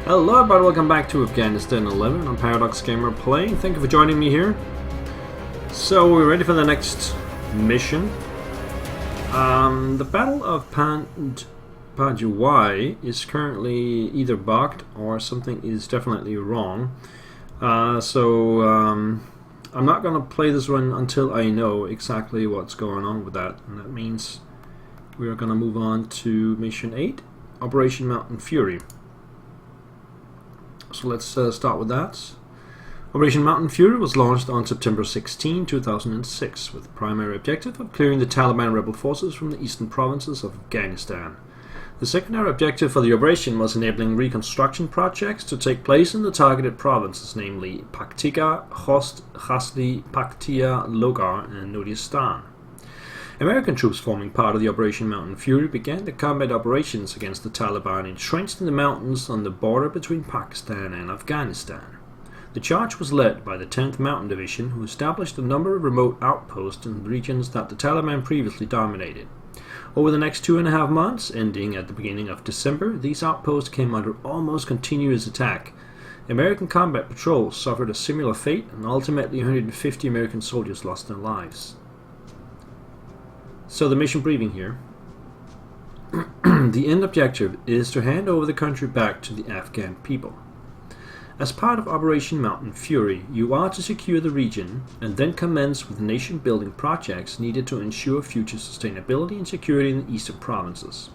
Hello everybody, welcome back to Afghanistan 11. I'm Paradox Gamer playing. Thank you for joining me here. So we're ready for the next mission. The Battle of Panjwai is currently either bugged or something is definitely wrong. I'm not going to play this one until I know exactly what's going on with that. And that means we are going to move on to Mission 8, Operation Mountain Fury. So let's start with that. Operation Mountain Fury was launched on September 16, 2006, with the primary objective of clearing the Taliban rebel forces from the eastern provinces of Afghanistan. The secondary objective for the operation was enabling reconstruction projects to take place in the targeted provinces, namely Paktika, Khost, Khasli, Paktia, Logar, and Nurdistan. American troops forming part of the Operation Mountain Fury began the combat operations against the Taliban entrenched in the mountains on the border between Pakistan and Afghanistan. The charge was led by the 10th Mountain Division, who established a number of remote outposts in regions that the Taliban previously dominated. Over the next 2.5 months, ending at the beginning of December, these outposts came under almost continuous attack. American combat patrols suffered a similar fate, and ultimately 150 American soldiers lost their lives. So the mission briefing here. The end objective is to hand over the country back to the Afghan people. As part of Operation Mountain Fury, you are to secure the region and then commence with nation-building projects needed to ensure future sustainability and security in the eastern provinces.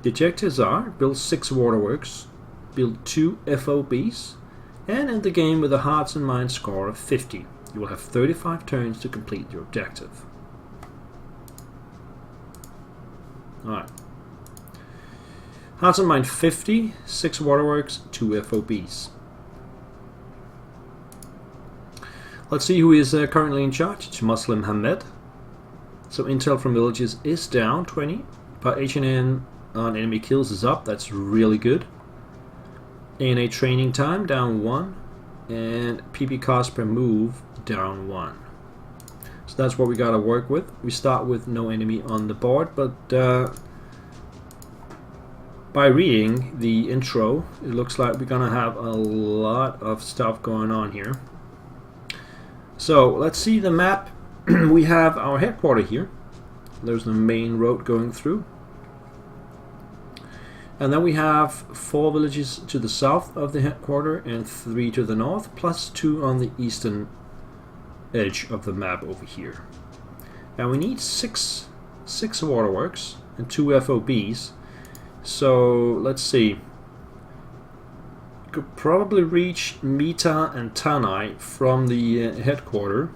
The objectives are: build 6 waterworks, build 2 FOBs, and end the game with a hearts and minds score of 50. You will have 35 turns to complete your objective. Alright. Hearts and Mind 50, 6 waterworks, 2 FOBs. Let's see who is currently in charge. It's Muslim Hamed. So intel from villages is down 20, but HNN on enemy kills is up. That's really good. ANA training time down 1, and PP cost per move down 1. So that's what we gotta work with. We start with no enemy on the board, but by reading the intro, it looks like we're gonna have a lot of stuff going on here. So let's see the map. We have our headquarters here. There's the main road going through. And then we have 4 villages to the south of the headquarters and 3 to the north, plus 2 on the eastern edge of the map over here. Now we need 6 waterworks and 2 FOBs. So let's see. Could probably reach Mita and Tanai from the headquarters.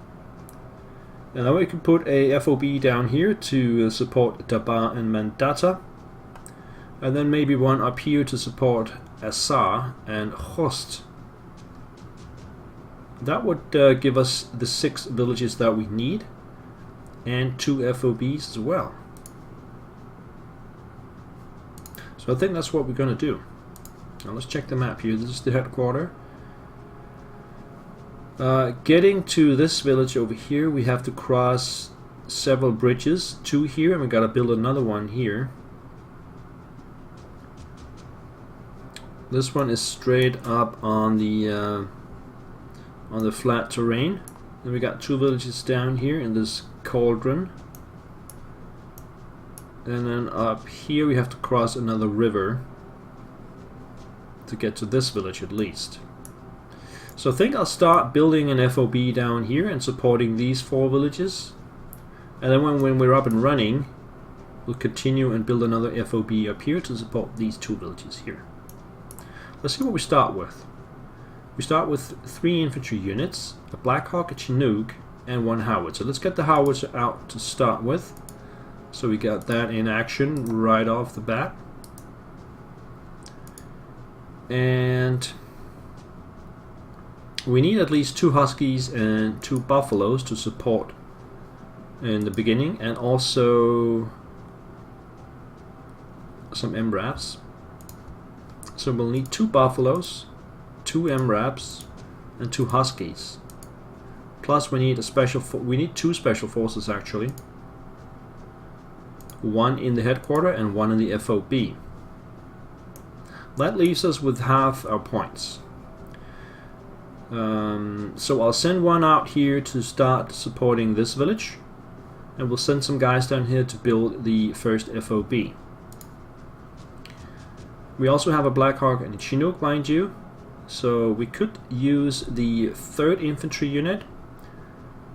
And then we can put a FOB down here to support Daba and Mandata. And then maybe one up here to support Assar and Khost. That would give us the 6 villages that we need, and 2 FOBs as well. So I think that's what we're going to do. Now let's check the map here. This is the headquarters. Getting to this village over here, we have to cross several bridges. 2 here, and we got to build another one here. This one is straight up on the flat terrain. Then we got 2 villages down here in this cauldron. And then up here we have to cross another river to get to this village at least. So I think I'll start building an FOB down here and supporting these 4 villages. And then when we're up and running, we'll continue and build another FOB up here to support these 2 villages here. Let's see what we start with. We start with 3 infantry units, a Black Hawk, a Chinook, and 1 howitzer. Let's get the howitzer out to start with. So we got that in action right off the bat. And we need at least 2 Huskies and 2 Buffaloes to support in the beginning, and also some MRAPs. So we'll need 2 Buffaloes, 2 MRAPs, and 2 Huskies. Plus we need we need 2 special forces actually. 1 in the headquarters and 1 in the FOB. that leaves us with half our points. So I'll send one out here to start supporting this village, and we'll send some guys down here to build the first FOB. We also have a Black Hawk and a Chinook, mind you, so we could use the 3rd Infantry unit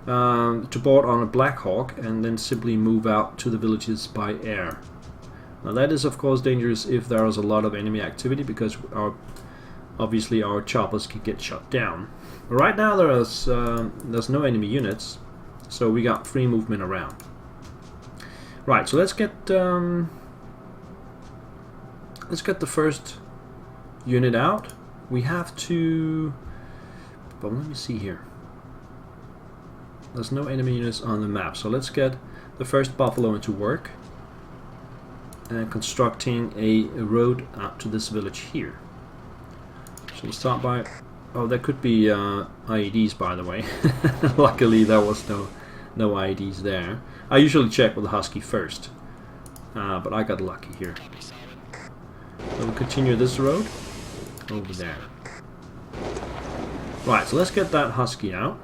to board on a Black Hawk and then simply move out to the villages by air. Now that is of course dangerous if there is a lot of enemy activity, because obviously our choppers can get shot down. But right now there's no enemy units, so we got free movement around. Right, so let's get the first unit out. We have to, but let me see here. There's no enemy units on the map, so let's get the first buffalo into work and constructing a road out to this village here. So we'll start by, oh, there could be IEDs, by the way. Luckily there was no IEDs there. I usually check with the Husky first, but I got lucky here. So we'll continue this road over there. Right, so let's get that Husky out.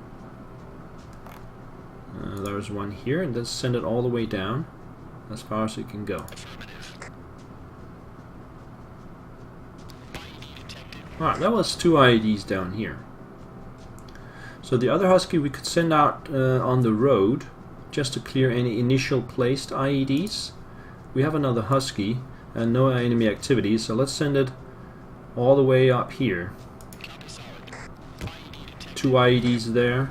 There's one here, and let's send it all the way down as far as it can go. Alright, that was 2 IEDs down here. So the other Husky we could send out on the road just to clear any initial placed IEDs. We have another Husky and no enemy activity, so let's send it all the way up here. 2 IEDs there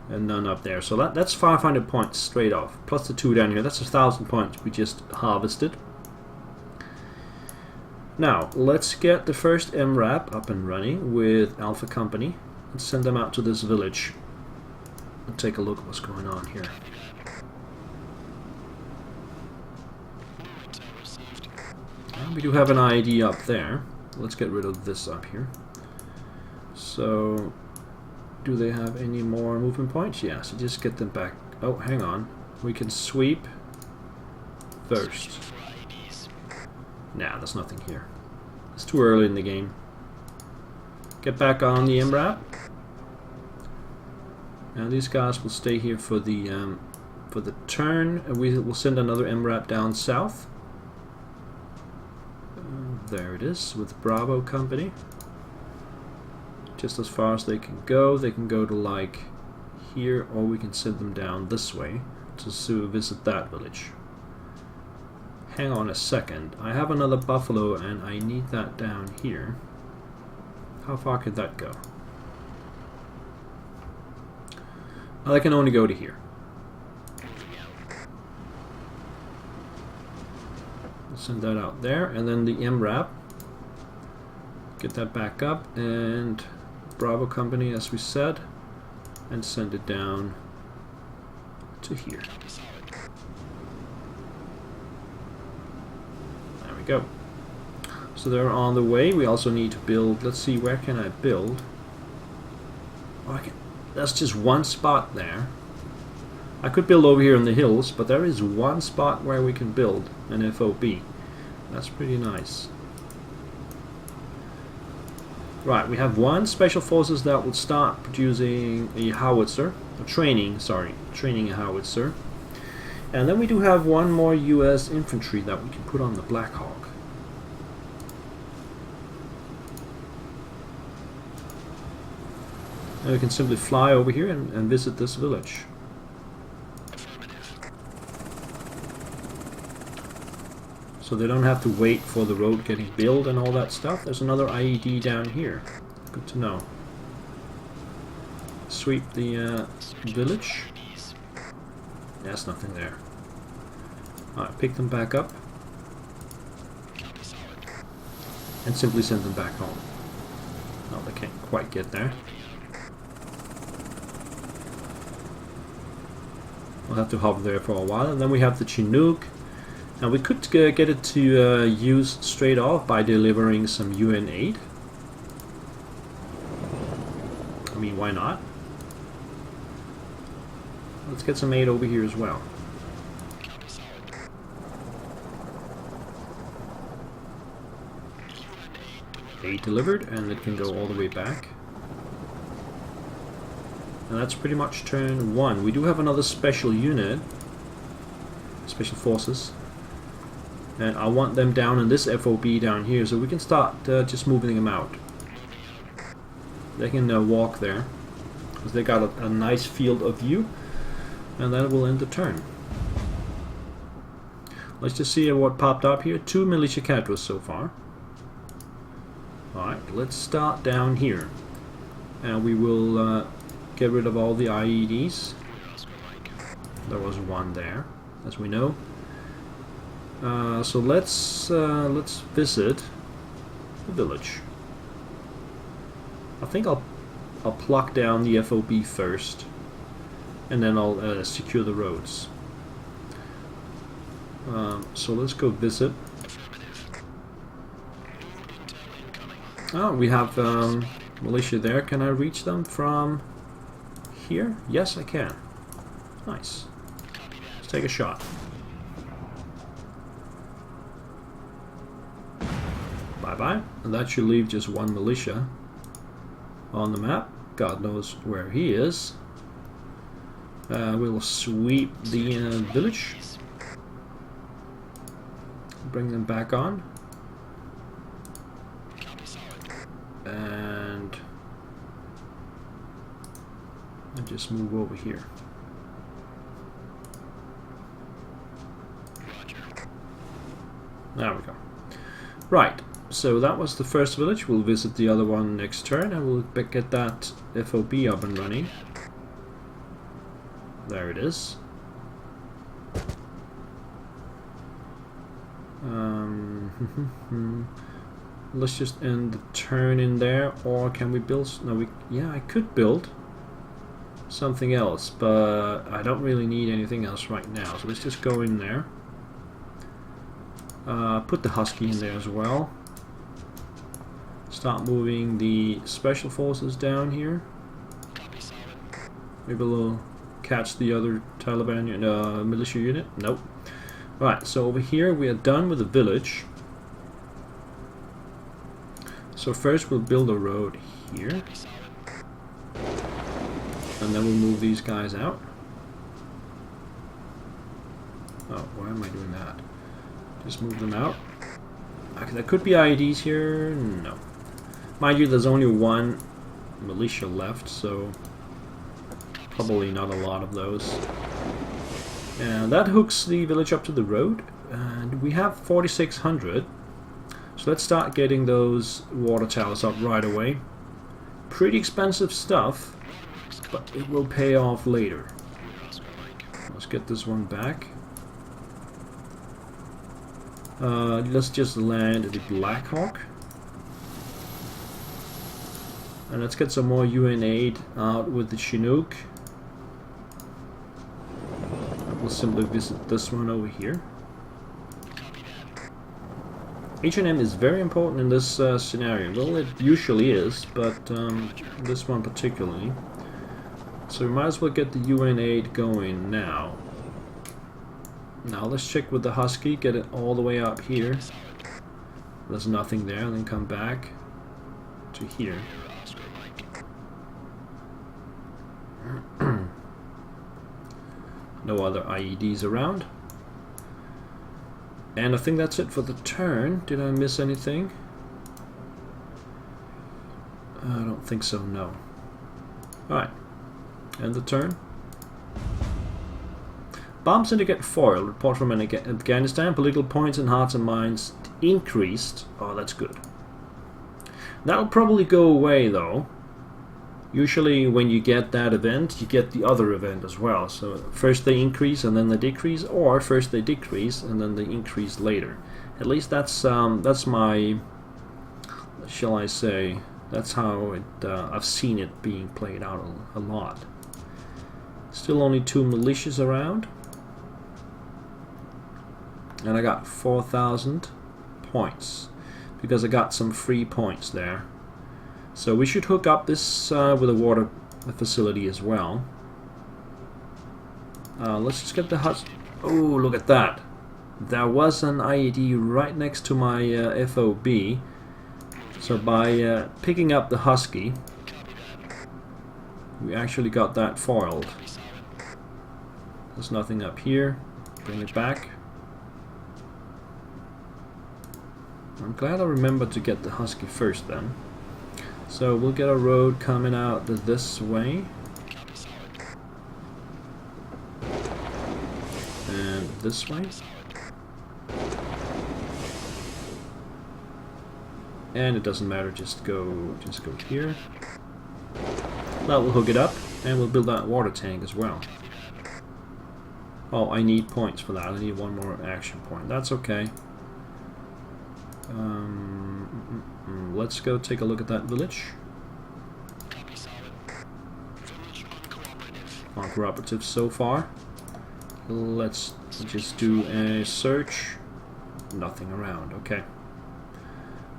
and none up there. So that's 500 points straight off, plus the 2 down here. That's 1,000 points we just harvested. Now, let's get the first MRAP up and running with Alpha Company and send them out to this village and take a look at what's going on here. And we do have an IED up there. Let's get rid of this up here. So, do they have any more movement points? Yeah, so just get them back. Oh, hang on. We can sweep first. Nah, there's nothing here. It's too early in the game. Get back on the MRAP. And these guys will stay here for the turn, and we will send another MRAP down south. There it is, with Bravo Company. Just as far as they can go. They can go to like here, or we can send them down this way to visit that village. Hang on a second, I have another buffalo and I need that down here. How far could that go? Well, I can only go to here. We'll send that out there, and then the MRAP. Get that back up, and Bravo Company, as we said, and send it down to here. Go. So they're on the way. We also need to build. Let's see, where can I build? Oh, that's just one spot there. I could build over here in the hills, but there is one spot where we can build an FOB. That's pretty nice. Right, we have one special forces that will start producing a howitzer, training a howitzer. And then we do have one more US infantry that we can put on the Black Hawk. And we can simply fly over here and visit this village. So they don't have to wait for the road getting built and all that stuff. There's another IED down here. Good to know. Sweep the village. There's nothing there. Alright, pick them back up and simply send them back home. No, they can't quite get there. We'll have to hover there for a while, and then we have the Chinook. Now we could get it to use straight off by delivering some UN aid. I mean, why not? Let's get some aid over here as well. Aid delivered, and it can go all the way back. And that's pretty much turn 1. We do have another special unit, special forces, and I want them down in this FOB down here, so we can start just moving them out. They can walk there, because they got a nice field of view, and that will end the turn. Let's just see what popped up here. 2 militia cadres so far. Alright, let's start down here, and we will get rid of all the IEDs. There was one there, as we know. So let's visit the village. I think I'll pluck down the FOB first, and then I'll secure the roads. So let's go visit. Oh, we have militia there. Can I reach them from here? Yes, I can. Nice. Let's take a shot. Bye-bye. And that should leave just one militia on the map. God knows where he is. We'll sweep the village. Bring them back on. And just move over here. There we go. Right, so that was the first village. We'll visit the other one next turn, and we'll get that FOB up and running. There it is. Let's just end the turn in there, or can we build? No, yeah, I could build something else, but I don't really need anything else right now. So let's just go in there. Put the Husky in there as well. Start moving the special forces down here. Maybe we'll catch the other Taliban militia unit. Nope. Right, so over here we are done with the village. So first we'll build a road here, and then we'll move these guys out. Oh, why am I doing that? Just move them out. Okay, there could be IEDs here. No. Mind you, there's only one militia left, so probably not a lot of those. And that hooks the village up to the road, and we have 4,600. So let's start getting those water towers up right away. Pretty expensive stuff, but it will pay off later. Let's get this one back. Let's just land the Black Hawk. And let's get some more UN aid out with the Chinook. We'll simply visit this one over here. H&M is very important in this scenario. Well, it usually is, but this one particularly. So we might as well get the UN aid going now. Now let's check with the Husky, get it all the way up here. There's nothing there, and then come back to here. No other IEDs around. And I think that's it for the turn. Did I miss anything? I don't think so, no. Alright. End the turn. Bomb syndicate foiled. Report from Afghanistan. Political points and hearts and minds increased. Oh, that's good. That'll probably go away, though. Usually when you get that event, you get the other event as well. So first they increase and then they decrease, or first they decrease and then they increase later. At least that's my, shall I say, that's how it, I've seen it being played out a lot. Still only 2 militias around. And I got 4,000 points because I got some free points there. So we should hook up this with a water facility as well. Let's just get the hut. Oh, look at that. There was an IED right next to my FOB. So by picking up the husky, we actually got that foiled. There's nothing up here. Bring it back. I'm glad I remembered to get the husky first then. So we'll get a road coming out this way. And this way. And it doesn't matter, just go here. That will hook it up, and we'll build that water tank as well. Oh, I need points for that. I need one more action point. That's okay. Let's go take a look at that village. Uncooperative so far. Let's just do a search. Nothing around. Okay.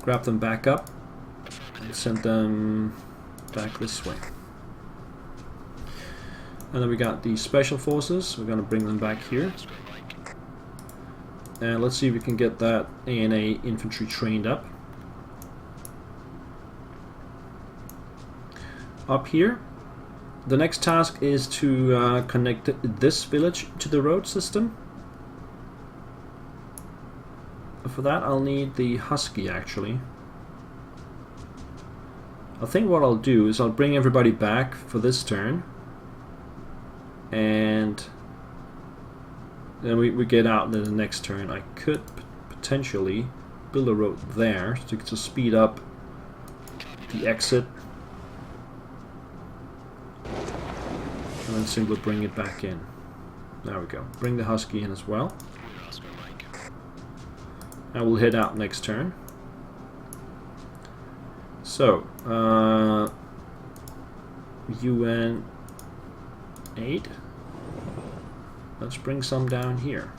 Grab them back up and send them back this way. And then we got the special forces. We're going to bring them back here. And let's see if we can get that ANA infantry trained up. Up here. The next task is to connect this village to the road system. For that I'll need the husky actually. I think what I'll do is I'll bring everybody back for this turn. And then we get out in the next turn. I could potentially build a road there to speed up the exit. And then simply bring it back in. There we go. Bring the husky in as well. And we'll head out next turn. So, UN 8. Let's bring some down here.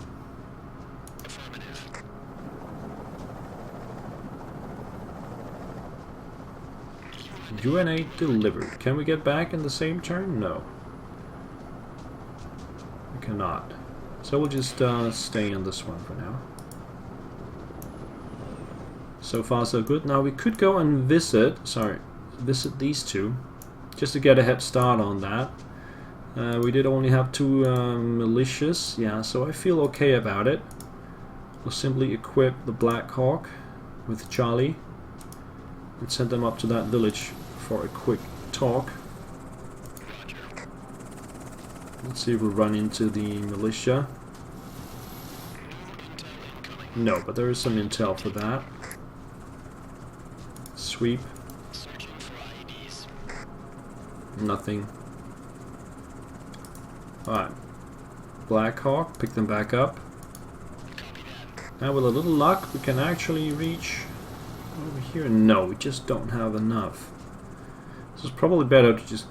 UN 8 delivered. Can we get back in the same turn? No. We cannot. So we'll just stay in this one for now. So far so good. Now we could go and visit these two, just to get a head start on that. We did only have 2 militias, yeah, so I feel okay about it. We'll simply equip the Black Hawk with Charlie and send them up to that village for a quick talk. Let's see if we'll run into the militia. No, but there is some intel for that. Sweep. Nothing. Alright. Black Hawk, pick them back up. Now with a little luck we can actually reach over here. No, we just don't have enough. So it's probably better to just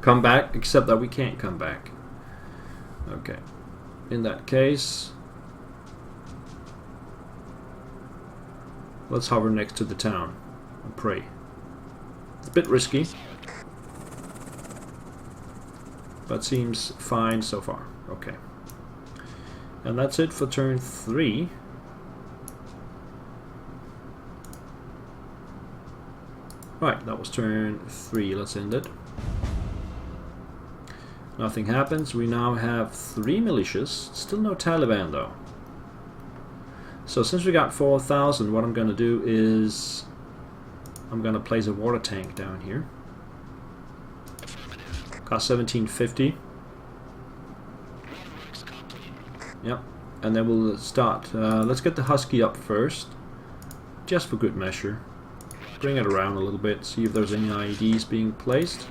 come back, except that we can't come back. Okay. In that case, let's hover next to the town and pray. It's a bit risky, but seems fine so far. Okay. And that's it for turn 3. Right, that was turn 3. Let's end it. Nothing happens. We now have 3 militias. Still no Taliban though. So since we got 4,000, what I'm going to do is I'm going to place a water tank down here. Cost 1750. Yep. And then we'll start. Let's get the husky up first, just for good measure. Bring it around a little bit, see if there's any IEDs being placed.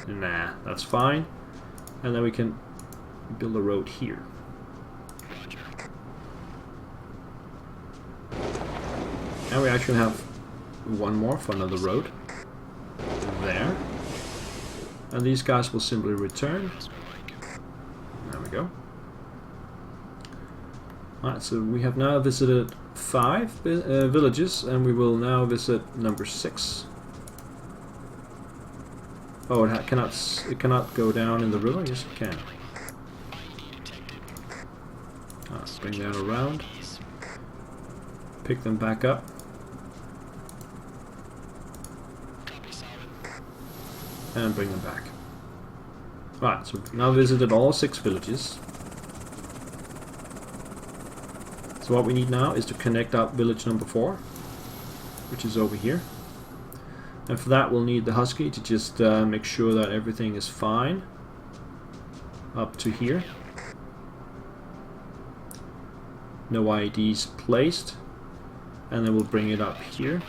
Nah, that's fine. And then we can build a road here. And we actually have one more for another road. There. And these guys will simply return. There we go. Alright, so we have now visited 5 villages, and we will now visit number 6. Oh, it cannot go down in the river? Yes, it can. Bring that around. Pick them back up. and bring them back. Right, so we've now visited all 6 villages. So what we need now is to connect up village number 4, which is over here. And for that we'll need the husky to just make sure that everything is fine up to here. No IEDs placed. And then we'll bring it up here.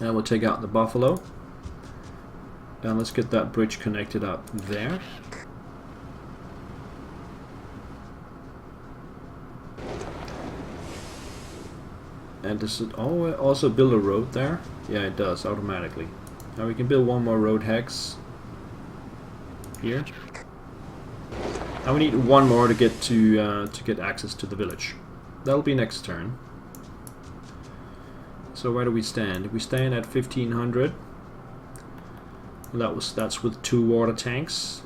And we'll take out the buffalo. And let's get that bridge connected up there. And does it also build a road there? Yeah, it does automatically. Now we can build one more road hex here. And we need one more to get access to the village. That'll be next turn. So where do we stand? We stand at 1500. That's with 2 water tanks.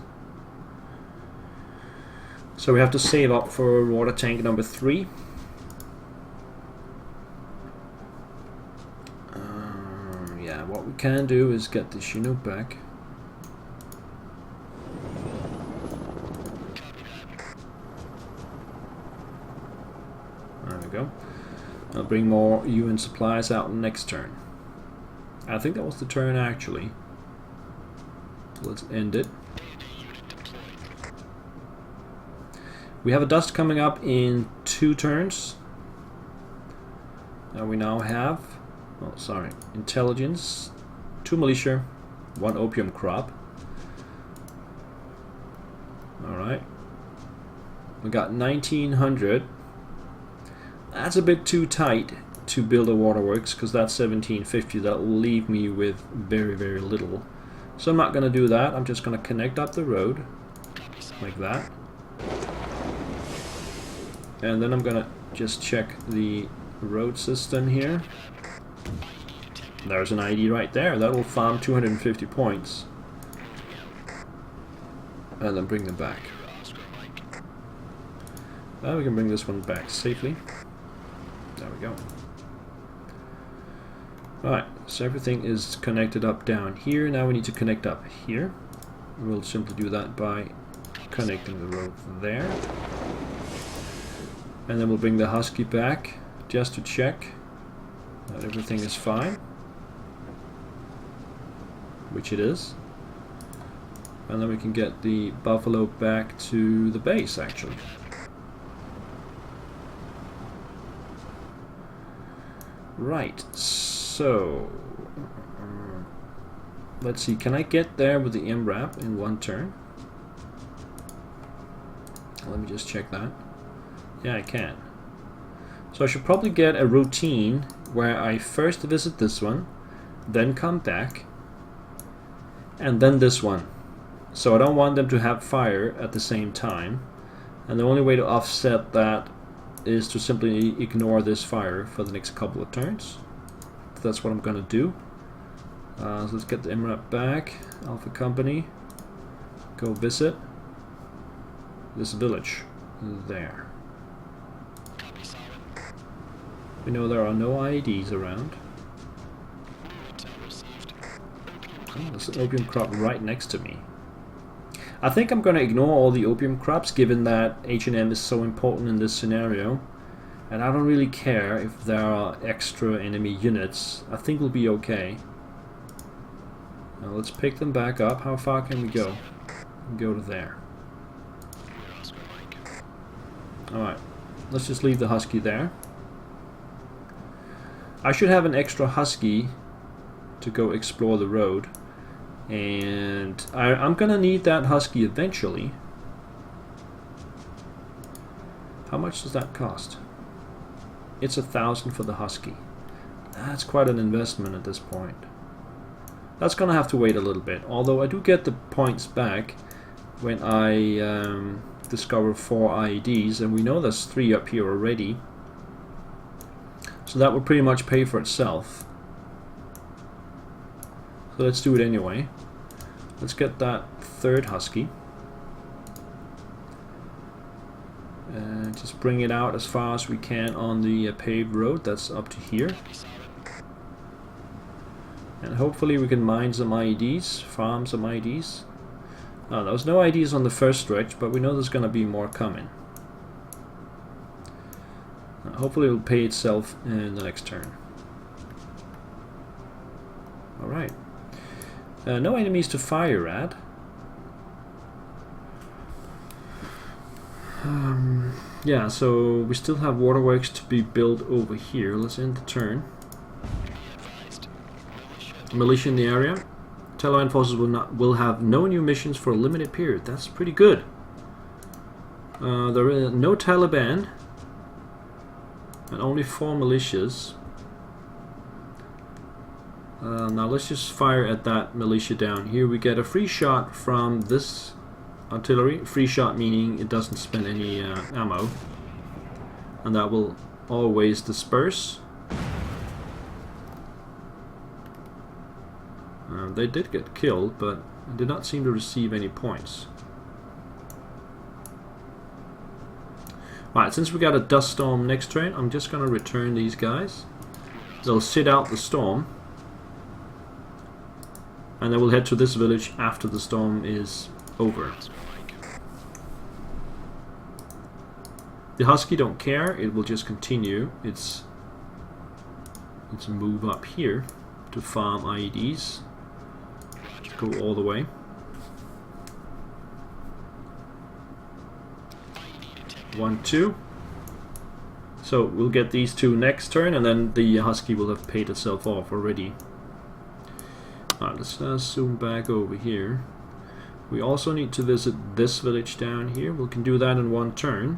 So we have to save up for water tank number 3. Yeah, what we can do is get the Chinook back. There we go. I'll bring more UN supplies out next turn. I think that was the turn actually. So let's end it. We have a dust coming up in 2 turns. And we now have, oh sorry, intelligence, 2 militia, 1 opium crop. Alright. We got 1900. That's a bit too tight to build a waterworks because that's 1750. That will leave me with very, very little. So I'm not going to do that. I'm just going to connect up the road like that. And then I'm going to just check the road system here. There's an ID right there. That will farm 250 points. And then bring them back. Now we can bring this one back safely. There we go. Alright, so everything is connected up down here. Now we need to connect up here. We'll simply do that by connecting the road there. And then we'll bring the husky back just to check that everything is fine. Which it is. And then we can get the buffalo back to the base actually. Right, so let's see, can I get there with the MRAP in 1 turn? Let me just check that. Yeah, I can. So I should probably get a routine where I first visit this one, then come back, and then this one. So I don't want them to have fire at the same time, and the only way to offset that is to simply ignore this fire for the next couple of turns. So that's what I'm going to do. So let's get the MRAP back. Alpha Company. Go visit this village. There. We know there are no IEDs around. Oh, there's an opium crop right next to me. I think I'm going to ignore all the opium crops given that H&M is so important in this scenario. And I don't really care if there are extra enemy units. I think we'll be okay. Now let's pick them back up. How far can we go? We can go to there. Alright, let's just leave the husky there. I should have an extra husky to go explore the road. And I'm gonna need that husky eventually. How much does that cost? It's 1,000 for the husky. That's quite an investment at this point. That's gonna have to wait a little bit. Although I do get the points back when I discover 4 IEDs, and we know there's 3 up here already. So that will pretty much pay for itself. So let's do it anyway. Let's get that 3rd husky. And just bring it out as far as we can on the paved road. That's up to here. And hopefully we can mine some IEDs, farm some IEDs. There was no IEDs on the first stretch, but we know there's going to be more coming. Hopefully it will pay itself in the next turn. Alright. No enemies to fire at. Yeah, so we still have waterworks to be built over here. Let's end the turn. Militia in the area. Taliban forces will have no new missions for a limited period. That's pretty good. There are no Taliban and only 4 militias. Now let's just fire at that militia down here. We get a free shot from this artillery. Free shot meaning it doesn't spend any ammo, and that will always disperse. They did get killed, but did not seem to receive any points. Alright, since we got a dust storm next turn, I'm just going to return these guys. They'll sit out the storm, and then we'll head to this village after the storm is over. The Husky don't care, it will just continue its move up here to farm IEDs. Go all the way. One, two. So we'll get these two next turn, and then the Husky will have paid itself off already. Alright, let's zoom back over here. We also need to visit this village down here. We can do that in one turn.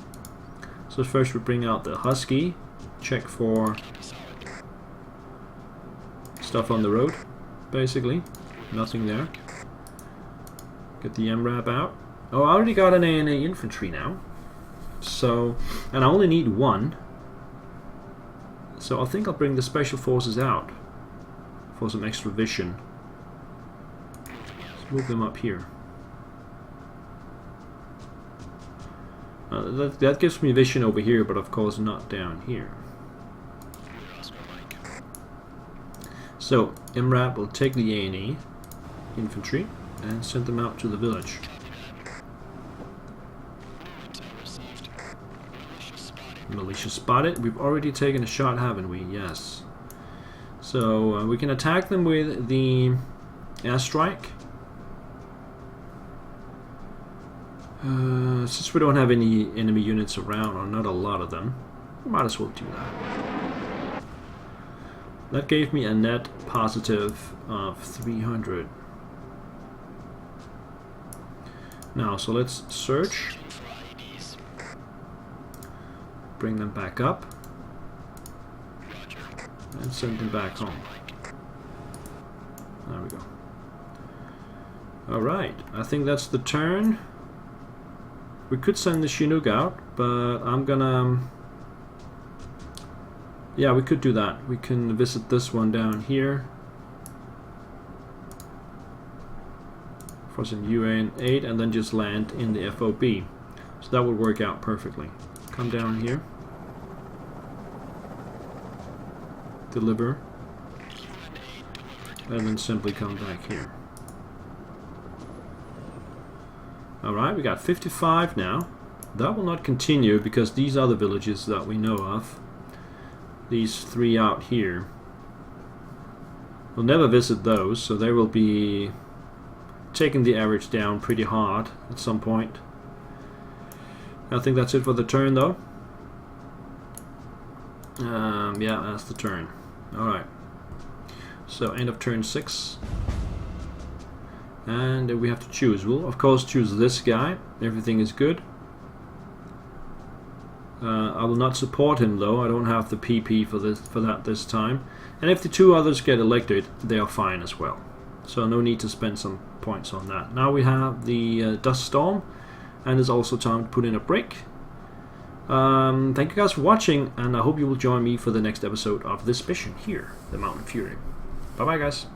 So first we bring out the Husky, check for stuff on the road, basically. Nothing there. Get the MRAP out. Oh, I already got an ANA infantry now. So, and I only need 1. So I think I'll bring the special forces out for some extra vision. Let's move them up here. That gives me vision over here, but of course not down here. So MRAP will take the ANE infantry and send them out to the village. Militia spotted. We've already taken a shot, haven't we? Yes. So we can attack them with the airstrike. Since we don't have any enemy units around, or not a lot of them, we might as well do that. That gave me a net positive of 300. Now, so let's search. Bring them back up. And send them back home. There we go. Alright, I think that's the turn. We could send the Chinook out, but I'm gonna... yeah, we could do that. We can visit this one down here for some UN aid and then just land in the FOB. So that would work out perfectly. Come down here. Deliver. And then simply come back here. Alright, we got 55 now. That will not continue because these are the villages that we know of. These 3 out here. We'll never visit those, so they will be taking the average down pretty hard at some point. I think that's it for the turn though. Yeah, that's the turn. Alright. So end of turn 6. And we have to choose. We'll of course choose this guy. Everything is good. I will not support him though. I don't have the PP for that this time. And if the 2 others get elected, they are fine as well. So no need to spend some points on that. Now we have the dust storm, and it's also time to put in a break. Thank you guys for watching, and I hope you will join me for the next episode of this mission here, the Mountain Fury. Bye bye guys.